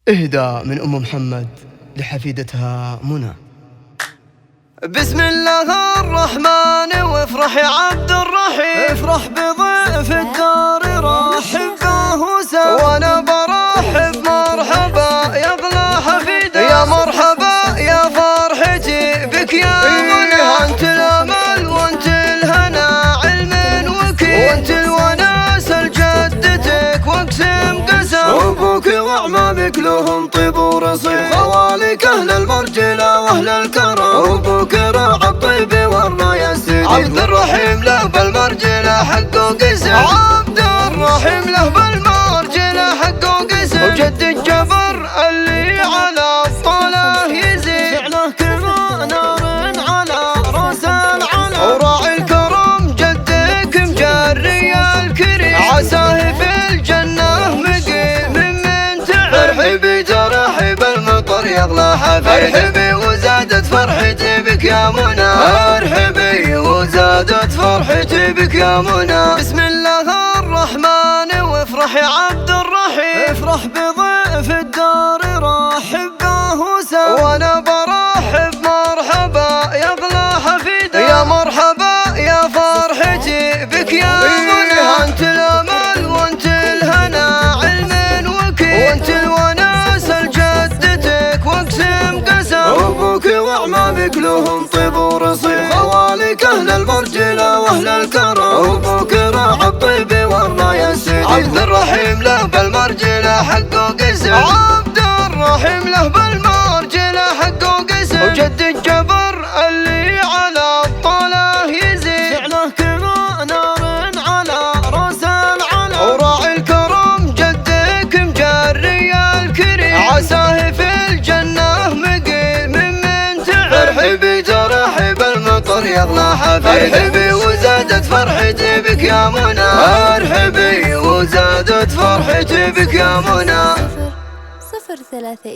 إهداء من أم محمد لحفيدتها منى. بسم الله الرحمن وافرح يا عبد الرحيم، افرح بضيف الدار رحب به سوا، وانا برحب مرحبا يا اغلى حفيده، يا مرحبا يا فرحتي بك يا منى، انت الامل وانت الهنا علم وكيل، وانت الوناس لجدتك واقسم قسم، ابوك واعمامك لهم طيب ورصيد، خوالك اهل المرجله واهل الكرم، ابوك راعى الطيب والرايه السديد، عبد الرحيم له بالمرجله حقه قسم، عبد الرحيم له بالمرجله حقه قسم، وجد الجبر اللي على الطله يزيد، فعله كما نار على راس العلم، وراعي الكرم جدك مجري الكريم، عساه في الجنه مقيم من تعب، ارحبي ترحب المطر يغلى حفيد، ارحبي وزادت فرحتي بك يا منى، ارحبي وزادت فرحتي بك يا منى. بسم الله الرحمن وافرح يا عبد الرحيم، افرح بضيف الدار رحب به سوا، وانا برحب مرحبا يا اغلى حفيده، يا مرحبا يا فرحتي بك يا منى، انت الامل وانت الهنا علم وكيل، وانت الوناس لجدتك واقسم قسم، ابوك واعمامك لهم طيب ورصيد، خوالك اهل المرجله واهل الكرم، ابوك راعى الطيب والرايه السديد، عبد الرحيم له بالمرجله حقه قسم، عبد الرحيم له بالمرجله حقه قسم، وجد الجبر اللي على الطله يزيد، فعله كما نار على راس العلم، وراعي الكرم جدك مجري الكريم، عساه في الجنه مقيم من تعب، ارحبي ترحب المطر يغلى حفيد، ارحبي وزادت فرحتي بك يا منى، ارحبي وزادت فرحتي بك يا منى. 0 3